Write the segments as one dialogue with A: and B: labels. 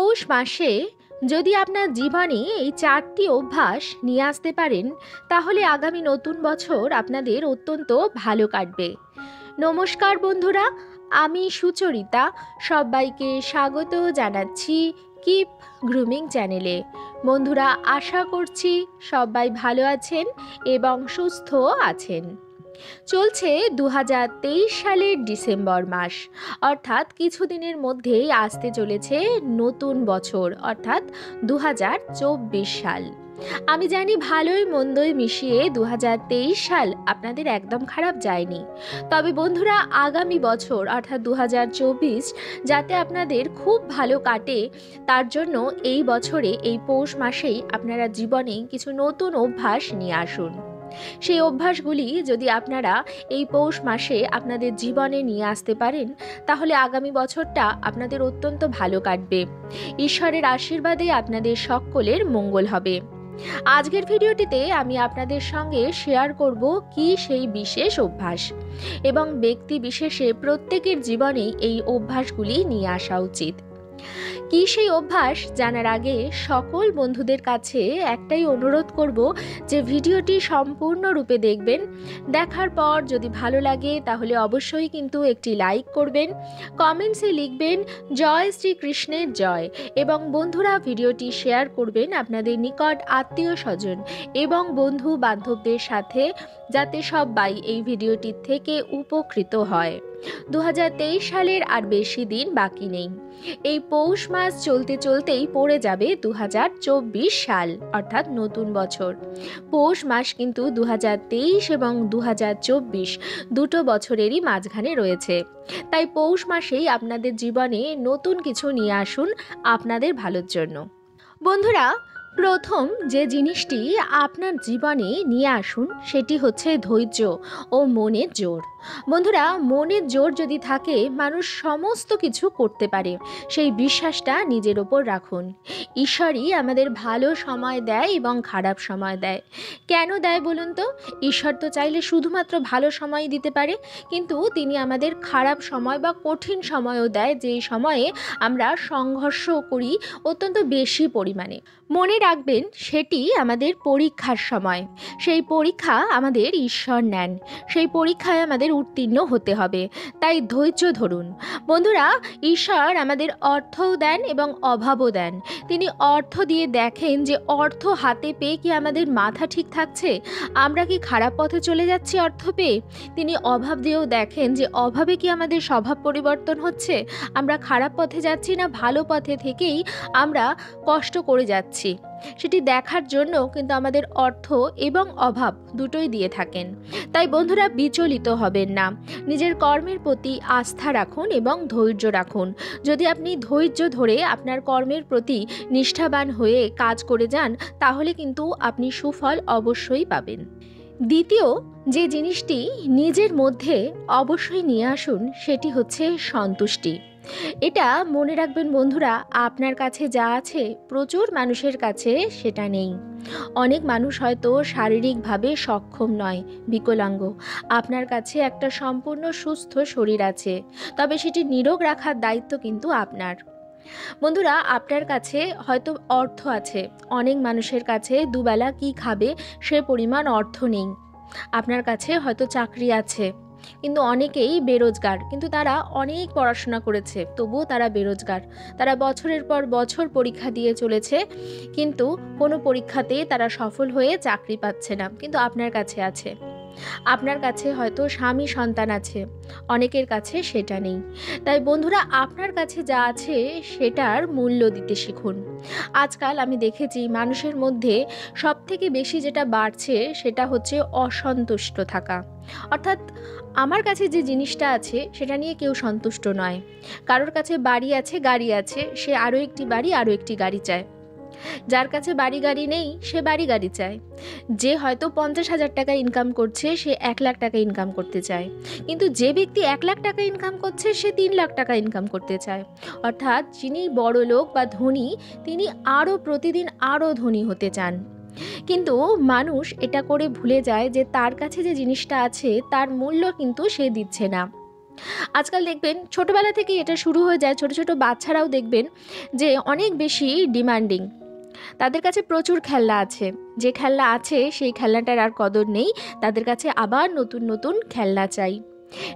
A: পৌষ মাসে যদি আপনার জীবনে এই 4টি অভ্যাস নিয়ে আসতে পারেন, তাহলে আগামী নতুন বছর আপনাদের অত্যন্ত ভালো কাটবে। নমস্কার বন্ধুরা, আমি সুচরিতা। সবাইকে স্বাগত জানাচ্ছি কিপ গ্রুমিং চ্যানেলে। বন্ধুরা, আশা করছি সবাই ভালো আছেন এবং সুস্থ আছেন। চলছে 2023 সালের ডিসেম্বর মাস, অর্থাৎ কিছুদিনের মধ্যেই আসতে চলেছে নতুন বছর, অর্থাৎ 2024 সাল। আমি জানি ভালোই মন্দই মিশিয়ে 2023 সাল আপনাদের একদম খারাপ যায়নি। তবে বন্ধুরা, আগামী বছর অর্থাৎ 2024 যাতে আপনাদের খুব ভালো কাটে, তার জন্য এই বছরে এই পৌষ মাসেই আপনারা জীবনে কিছু নতুন অভ্যাস নিয়ে আসুন। সেই অভ্যাসগুলি যদি আপনারা এই পৌষ মাসে আপনাদের জীবনে নিয়ে আসতে পারেন, তাহলে আগামী বছরটা আপনাদের অত্যন্ত ভালো কাটবে। ঈশ্বরের আশীর্বাদে আপনাদের সকলের মঙ্গল হবে। আজকের ভিডিওটিতে আমি আপনাদের সঙ্গে শেয়ার করব কি সেই বিশেষ অভ্যাস, এবং ব্যক্তি বিশেষে প্রত্যেকের জীবনেই এই অভ্যাসগুলি নিয়ে আসা উচিত। কি সেই অভ্যাস জানার আগে সকল বন্ধুদের কাছে একটাই অনুরোধ করব যে ভিডিওটি সম্পূর্ণরূপে দেখবেন। দেখার পর যদি ভালো লাগে তাহলে অবশ্যই কিন্তু একটি লাইক করবেন, কমেন্টসে লিখবেন জয় শ্রীকৃষ্ণের জয়, এবং বন্ধুরা ভিডিওটি শেয়ার করবেন আপনাদের নিকট আত্মীয় স্বজন এবং বন্ধু বান্ধবদের সাথে, যাতে সবাই এই ভিডিওটি থেকে উপকৃত হয়। 2023 সালের আর বেশি দিন বাকি নেই। এই পৌষ মাস চলতে চলতেই পড়ে যাবে 2024 সাল, অর্থাৎ নতুন বছর। পৌষ মাস কিন্তু 2023 এবং 2024 দুটো বছরেরই মাঝখানে রয়েছে। তাই পৌষ মাসেই আপনাদের জীবনে নতুন কিছু নিয়ে আসুন আপনাদের ভালোর জন্য। বন্ধুরা, প্রথম যে জিনিসটি আপনার জীবনে নিয়ে আসুন সেটি হচ্ছে ধৈর্য ও মনের জোর। বন্ধুরা, মনের জোর যদি থাকে, মানুষ সমস্ত কিছু করতে পারে। সেই বিশ্বাসটা নিজের ওপর রাখুন। ঈশ্বরই আমাদের ভালো সময় দেয় এবং খারাপ সময় দেয়। কেন দেয় বলুন তো? ঈশ্বর তো চাইলে শুধুমাত্র ভালো সময় দিতে পারে, কিন্তু তিনি আমাদের খারাপ সময় বা কঠিন সময়ও দেয়, যেই সময়ে আমরা সংঘর্ষ করি অত্যন্ত বেশি পরিমাণে। মনে রাখবেন, সেটি আমাদের পরীক্ষার সময়। সেই পরীক্ষা আমাদের ঈশ্বর নেন, সেই পরীক্ষায় আমাদের উত্তীর্ণ হতে হবে। তাই ধৈর্য ধরুন। বন্ধুরা, ঈশ্বর আমাদের অর্থও দেন এবং অভাবও দেন। তিনি অর্থ দিয়ে দেখেন যে অর্থ হাতে পেয়ে কি আমাদের মাথা ঠিক থাকছে, আমরা কি খারাপ পথে চলে যাচ্ছি অর্থ পেয়ে। তিনি অভাব দিয়েও দেখেন যে অভাবে কি আমাদের স্বভাব পরিবর্তন হচ্ছে, আমরা খারাপ পথে যাচ্ছি না ভালো পথে থেকেই আমরা কষ্ট করে যাচ্ছি। সেটি দেখার জন্য কিন্তু আমাদের অর্থ এবং অভাব দুটোই দিয়ে থাকেন। তাই বন্ধুরা, বিচলিত হবেন না। নিজের কর্মের প্রতি আস্থা রাখুন এবং ধৈর্য রাখুন। যদি আপনি ধৈর্য ধরে আপনার কর্মের প্রতি নিষ্ঠাবান হয়ে কাজ করে যান, তাহলে কিন্তু আপনি সুফল অবশ্যই পাবেন। দ্বিতীয় যে জিনিসটি নিজের মধ্যে অবশ্যই নিয়ে আসুন সেটি হচ্ছে সন্তুষ্টি। এটা মনে রাখবেন বন্ধুরা, আপনার কাছে যা আছে প্রচুর মানুষের কাছে সেটা নেই। অনেক মানুষ হয়তো শারীরিকভাবে সক্ষম নয়, বিকলাঙ্গ। আপনার কাছে একটা সম্পূর্ণ সুস্থ শরীর আছে, তবে সেটি নিরোগ রাখার দায়িত্ব কিন্তু আপনার। বন্ধুরা, আপনার কাছে হয়তো অর্থ আছে, অনেক মানুষের কাছে দুবেলা কি খাবে সে পরিমাণ অর্থ নেই। আপনার কাছে হয়তো চাকরি আছে, কিন্তু অনেকেই বেরোজগার, কিন্তু তারা অনেক পড়াশোনা করেছে তবুও তারা বেরোজগার। তারা বছরের পর বছর পরীক্ষা দিয়ে চলেছে, কিন্তু কোনো পরীক্ষাতেই তারা সফল হয়ে চাকরি পাচ্ছে না, কিন্তু আপনার কাছে আছে। আপনার কাছে হয়তো স্বামী সন্তান আছে, অনেকের কাছে সেটা নেই। তাই বন্ধুরা, আপনার কাছে যা আছে সেটার মূল্য দিতে শিখুন। আজকাল আমি দেখেছি মানুষের মধ্যে সবথেকে বেশি যেটা বাড়ছে সেটা হচ্ছে অসন্তুষ্ট থাকা। অর্থাৎ আমার কাছে যে জিনিসটা আছে সেটা নিয়ে কেউ সন্তুষ্ট নয়। কারোর কাছে বাড়ি আছে, গাড়ি আছে, সে আরও একটি বাড়ি আরও একটি গাড়ি চায়। যার কাছে বাড়ি গাড়ি নেই সে বাড়ি গাড়ি চায়। যে হয়তো 50,000 টাকা ইনকাম করছে সে 1 লাখ টাকা ইনকাম করতে চায়, কিন্তু যে ব্যক্তি 1 লাখ টাকা ইনকাম করছে সে 3 লাখ টাকা ইনকাম করতে চায়। অর্থাৎ যিনি বড় লোক বা ধনী, তিনি আরও প্রতিদিন আরও ধনী হতে চান। কিন্তু মানুষ এটা করে ভুলে যায় যে তার কাছে যে জিনিসটা আছে তার মূল্য কিন্তু সে দিচ্ছে না। আজকাল দেখবেন ছোটোবেলা থেকেই এটা শুরু হয়ে যায়, ছোট ছোট বাচ্চারাও দেখবেন যে অনেক বেশি ডিমান্ডিং। তাদের কাছে প্রচুর খেলনা আছে, যে খেলনা আছে সেই খেলনাটার আর কদর নেই, তাদের কাছে আবার নতুন নতুন খেলনা চাই।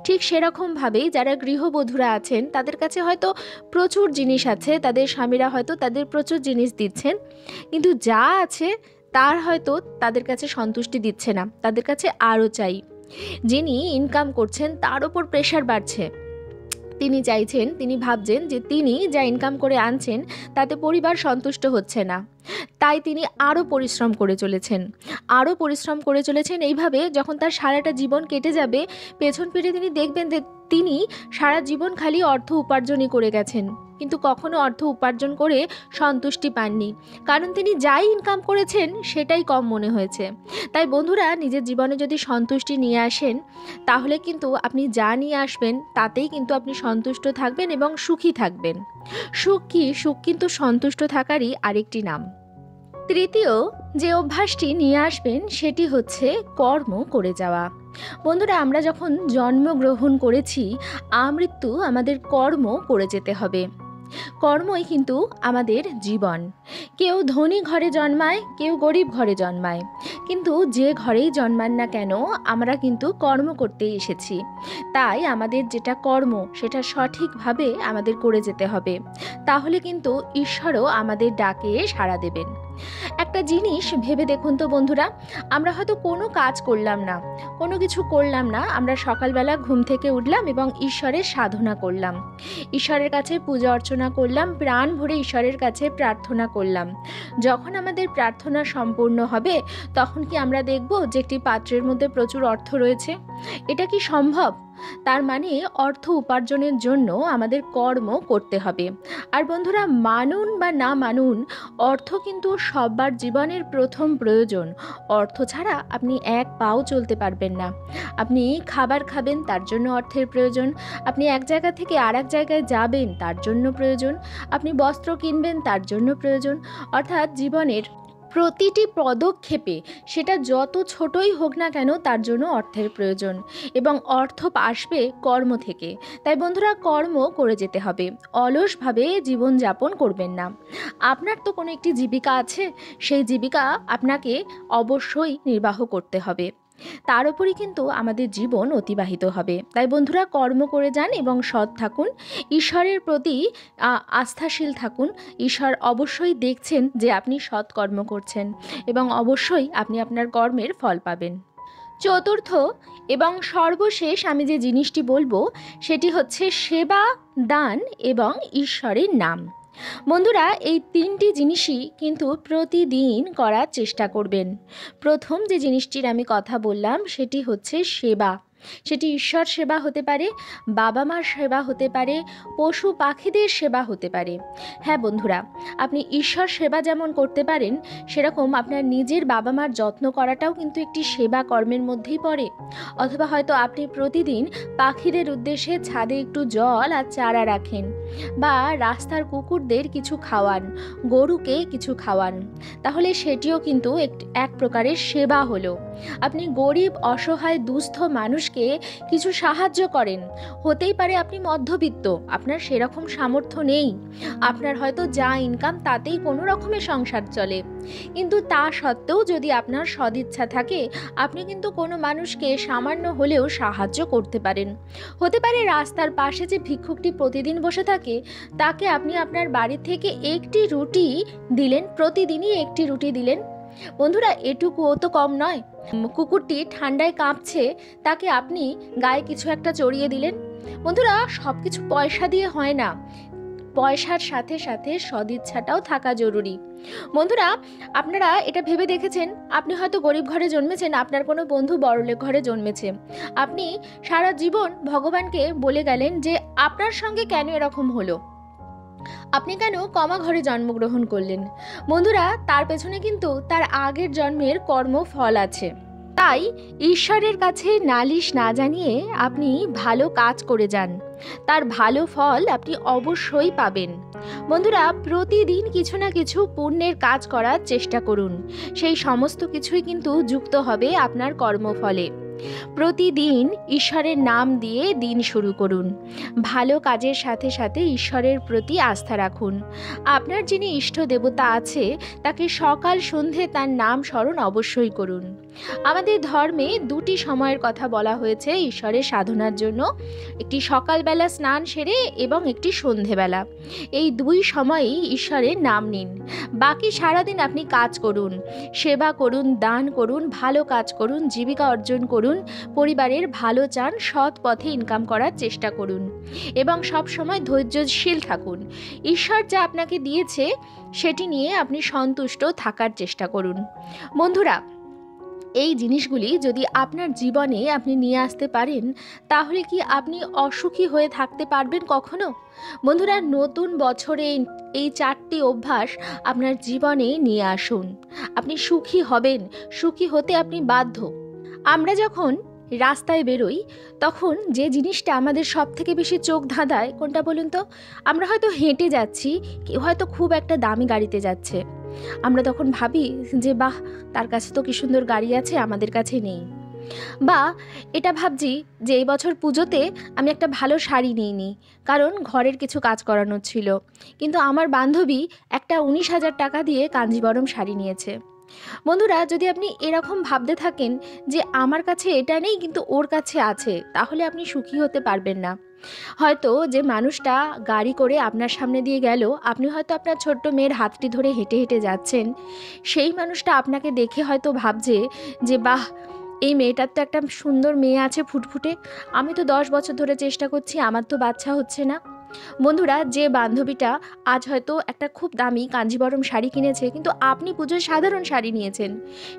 A: ঠিক সেরকমভাবেই যারা গৃহবধূরা আছেন তাদের কাছে হয়তো প্রচুর জিনিস আছে, তাদের স্বামীরা হয়তো তাদের প্রচুর জিনিস দিচ্ছেন, কিন্তু যা আছে তার হয়তো তাদের কাছে সন্তুষ্টি দিচ্ছে না, তাদের কাছে আরও চাই। যিনি ইনকাম করছেন তার ওপর প্রেশার বাড়ছে, তিনি চাইছেন, তিনি ভাবছেন যে তিনি যা ইনকাম করে আনছেন তাতে পরিবার সন্তুষ্ট হচ্ছে না, তাই তিনি আরও পরিশ্রম করে চলেছেন, আরও পরিশ্রম করে চলেছেন। এইভাবে যখন তার সারাটা জীবন কেটে যাবে, পেছন ফিরে তিনি দেখবেন যে তিনি সারা জীবন খালি অর্থ উপার্জনই করে গেছেন, কিন্তু কখনো অর্থ উপার্জন করে সন্তুষ্টি পাননি, কারণ তিনি যাই ইনকাম করেছেন সেটাই কম মনে হয়েছে। তাই বন্ধুরা, নিজের জীবনে যদি সন্তুষ্টি নিয়ে আসেন, তাহলে কিন্তু আপনি যা নিয়ে আসবেন তাতেই কিন্তু আপনি সন্তুষ্ট থাকবেন এবং সুখী থাকবেন। সুখ কি? সুখ কিন্তু সন্তুষ্ট থাকারই আরেকটি নাম। তৃতীয় যে অভ্যাসটি নিয়ে আসবেন সেটি হচ্ছে কর্ম করে যাওয়া। বন্ধুরা, আমরা যখন জন্মগ্রহণ করেছি, আমৃত্যু আমাদের কর্ম করে যেতে হবে। কর্মই কিন্তু আমাদের জীবন। কেউ ধনী ঘরে জন্মায়, কেউ গরিব ঘরে জন্মায়, কিন্তু যে ঘরেই জন্মান না কেন আমরা কিন্তু কর্ম করতেই এসেছি। তাই আমাদের যেটা কর্ম সেটা সঠিকভাবে আমাদের করে যেতে হবে, তাহলে কিন্তু ঈশ্বরও আমাদের ডাকে সাড়া দেবেন। একটা জিনিস ভেবে দেখুন তো বন্ধুরা, আমরা হয়তো কোনো কাজ করলাম না, কোনো কিছু করলাম না, আমরা সকালবেলা ঘুম থেকে উঠলাম এবং ঈশ্বরের সাধনা করলাম, ঈশ্বরের কাছে পূজা অর্চনা করলাম, প্রাণ ভরে ঈশ্বরের কাছে প্রার্থনা করলাম। যখন আমাদের প্রার্থনা সম্পূর্ণ হবে, তখন কি আমরা দেখব যে একটি পাত্রের মধ্যে প্রচুর অর্থ রয়েছে? এটা কি সম্ভব? তার মানে অর্থ উপার্জনের জন্য আমাদের কর্ম করতে হবে। আর বন্ধুরা, মানুন বা না মানুন, অর্থ কিন্তু সবার জীবনের প্রথম প্রয়োজন। অর্থ ছাড়া আপনি এক পাও চলতে পারবেন না। আপনি খাবার খাবেন, তার জন্য অর্থের প্রয়োজন। আপনি এক জায়গা থেকে আর এক জায়গায় যাবেন, তার জন্য প্রয়োজন। আপনি বস্ত্র কিনবেন, তার জন্য প্রয়োজন। অর্থাৎ জীবনের প্রতিটি পদক্ষেপে, সেটা যত ছোটই হোক না কেন, তার জন্য অর্থের প্রয়োজন, এবং অর্থ আসবে কর্ম থেকে। তাই বন্ধুরা, কর্ম করে যেতে হবে, অলসভাবে জীবনযাপন করবেন না। আপনার তো কোনো একটি জীবিকা আছে, সেই জীবিকা আপনাকে অবশ্যই নির্বাহ করতে হবে, তার উপরই কিন্তু আমাদের জীবন অতিবাহিত হবে। তাই বন্ধুরা, কর্ম করে যান এবং সৎ থাকুন, ঈশ্বরের প্রতি আস্থাশীল থাকুন। ঈশ্বর অবশ্যই দেখছেন যে আপনি সৎ কর্ম করছেন, এবং অবশ্যই আপনি আপনার কর্মের ফল পাবেন। চতুর্থ এবং সর্বশেষ আমি যে জিনিসটি বলবো সেটি হচ্ছে সেবা, দান এবং ঈশ্বরের নাম। বন্ধুরা, এই তিনটি জিনিসই কিন্তু প্রতিদিন করার চেষ্টা করবেন। প্রথম যে জিনিসটির আমি কথা বললাম সেটি হচ্ছে সেবা। সেটি ঈশ্বর সেবা হতে পারে, বাবা মার সেবা হতে পারে, পশু পাখিদের সেবা হতে পারে। হ্যাঁ বন্ধুরা, আপনি ঈশ্বর সেবা যেমন করতে পারেন, সেরকম আপনার নিজের বাবা মার যত্ন করাটাও কিন্তু একটি সেবা কর্মের মধ্যেই পড়ে। অথবা হয়তো আপনি প্রতিদিন পাখিদের উদ্দেশ্যে ছাদে একটু জল আর চারা রাখেন, বা রাস্তার কুকুরদের কিছু খাওয়ান, গরুকে কিছু খাওয়ান, তাহলে সেটিও কিন্তু এক প্রকারের সেবা হলো। আপনি গরিব, অসহায়, দুস্থ মানুষকে কিছু সাহায্য করেন। হতেই পারে আপনি মধ্যবিত্ত, আপনার সেরকম সামর্থ্য নেই, আপনার হয়তো যা ইনকাম তাতেই কোনো রকমের সংসার চলে, কিন্তু তা সত্ত্বেও যদি আপনার সদিচ্ছা থাকে, আপনি কিন্তু কোনো মানুষকে সামান্য হলেও সাহায্য করতে পারেন। হতে পারে রাস্তার পাশে যে ভিক্ষুকটি প্রতিদিন বসে থাকে, তাকে আপনি আপনার বাড়ি থেকে একটি রুটি দিলেন, প্রতিদিনই একটি রুটি দিলেন। বন্ধুরা, এটুকুও তো কম নয়। কুকুরটি ঠান্ডায় কাঁপছে, তাকে আপনি গায়ে কিছু একটা চড়িয়ে দিলেন। বন্ধুরা, সব কিছু পয়সা দিয়ে হয় না, পয়সার সাথে সাথে সদিচ্ছাটাও থাকা জরুরি। বন্ধুরা, আপনারা এটা ভেবে দেখেছেন, আপনি হয়তো গরিব ঘরে জন্মেছেন, আপনার কোনো বন্ধু বড়লোক ঘরে জন্মেছে, আপনি সারা জীবন ভগবানকে বলে গেলেন যে আপনার সঙ্গে কেন এরকম হলো, আপনি কেন কমা ঘরে জন্মগ্রহণ করলেন। বন্ধুরা, তার পেছনে কিন্তু তার আগের জন্মের কর্মফল আছে। তাই ঈশ্বরের কাছে নালিশ না জানিয়ে আপনি ভালো কাজ করে যান, তার ভালো ফল আপনি অবশ্যই পাবেন। বন্ধুরা, প্রতিদিন কিছু না কিছু পুণ্যের কাজ করার চেষ্টা করুন, সেই সমস্ত কিছুই কিন্তু যুক্ত হবে আপনার কর্মফলে। প্রতিদিন ঈশ্বরের নাম দিয়ে দিন শুরু করুন। ভালো কাজের সাথে সাথে ঈশ্বরের প্রতি আস্থা রাখুন। আপনার যিনি ইষ্ট দেবতা আছে তাকে সকাল সন্ধে তার নাম স্মরণ অবশ্যই করুন। আমাদের ধর্মে দুটি সময়ের কথা বলা হয়েছে ঈশ্বরের সাধনার জন্য, একটি সকালবেলা স্নান সেরে এবং একটি সন্ধেবেলা। এই দুই সময়েই ঈশ্বরের নাম নিন। বাকি সারাদিন আপনি কাজ করুন, সেবা করুন, দান করুন, ভালো কাজ করুন, জীবিকা অর্জন করুন, পরিবারের ভালো চান, সৎ পথে ইনকাম করার চেষ্টা করুন এবং সব সময় ধৈর্যশীল থাকুন। ঈশ্বর যা আপনাকে দিয়েছে সেটি নিয়ে আপনি সন্তুষ্ট থাকার চেষ্টা করুন। বন্ধুরা, এই জিনিসগুলি যদি আপনার জীবনে আপনি নিয়ে আসতে পারেন তাহলে কি আপনি অসুখী হয়ে থাকতে পারবেন কখনো? বন্ধুরা, নতুন বছরে এই 4টি অভ্যাস আপনার জীবনে নিয়ে আসুন। আপনি সুখী হবেন, সুখী হতে আপনি বাধ্য। আমরা যখন রাস্তায় বেরোই তখন যে জিনিসটা আমাদের সব থেকে বেশি চোখ ধাঁধায় কোনটা বলুন তো? আমরা হয়তো হেঁটে যাচ্ছি, কেউ হয়তো খুব একটা দামি গাড়িতে যাচ্ছে। আমরা তখন ভাবি যে বাহ, তার কাছে তো কি সুন্দর গাড়ি আছে, আমাদের কাছে নেই। বা এটা ভাবছি যে এই বছর পুজোতে আমি একটা ভালো শাড়ি নিইনি, কারণ ঘরের কিছু কাজ করানোর ছিল, কিন্তু আমার বান্ধবী একটা 19,000 টাকা দিয়ে কাঞ্জিবরম শাড়ি নিয়েছে। বন্ধুরা, যদি আপনি এরকম ভাবতে থাকেন যে আমার কাছে এটা নেই কিন্তু ওর কাছে আছে, তাহলে আপনি সুখী হতে পারবেন না। হয়তো যে মানুষটা গাড়ি করে আপনার সামনে দিয়ে গেল, আপনি হয়তো আপনার ছোট্ট মেয়ের হাতটি ধরে হেঁটে হেঁটে যাচ্ছেন, সেই মানুষটা আপনাকে দেখে হয়তো ভাবছে যে বাহ, এই মেয়েটার তো একটা সুন্দর মেয়ে আছে ফুটফুটে, আমি তো 10 বছর ধরে চেষ্টা করছি, আমার তো বাচ্চা হচ্ছে না। বন্ধুরা, যে বান্ধবীটা আজ হয়তো একটা খুব দামি কাঞ্জিবরম শাড়ি কিনেছে কিন্তু আপনি পুজোয় সাধারণ শাড়ি নিয়েছেন,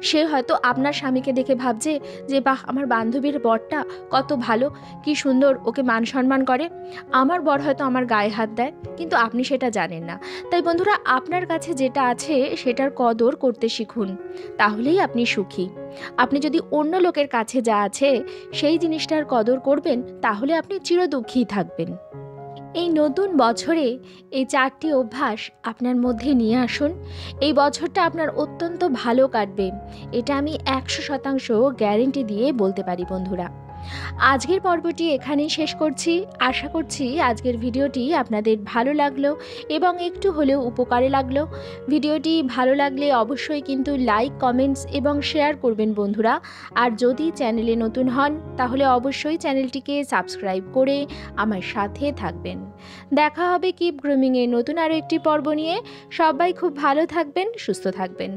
A: সে হয়তো আপনার স্বামীকে দেখে ভাবছে যে বাহ, আমার বান্ধবীর বরটা কত ভালো, কি সুন্দর, ওকে মান সম্মান করে, আমার বর হয়তো আমার গায়ে হাত দেয়, কিন্তু আপনি সেটা জানেন না। তাই বন্ধুরা, আপনার কাছে যেটা আছে সেটার কদর করতে শিখুন, তাহলেই আপনি সুখী। আপনি যদি অন্য লোকের কাছে যা আছে সেই জিনিসটার কদর করবেন তাহলে আপনি চিরদুঃখী থাকবেন। এই নতুন বছরে এই 4টি অভ্যাস আপনার মধ্যে নিয়ে আসুন। এই বছরটা আপনার অত্যন্ত ভালো কাটবে, এটা আমি 100% গ্যারেন্টি দিয়ে বলতে পারি। বন্ধুরা, আজকের পর্বটি এখানেই শেষ করছি। আশা করছি আজকের ভিডিওটি আপনাদের ভালো লাগলো এবং একটু হলেও উপকারে লাগলো। ভিডিওটি ভালো লাগলে অবশ্যই কিন্তু লাইক, কমেন্টস এবং শেয়ার করবেন বন্ধুরা। আর যদি চ্যানেলে নতুন হন তাহলে অবশ্যই চ্যানেলটিকে সাবস্ক্রাইব করে আমার সাথে থাকবেন। দেখা হবে কিপ গ্রুমিংয়ের নতুন আরও একটি পর্ব নিয়ে। সবাই খুব ভালো থাকবেন, সুস্থ থাকবেন।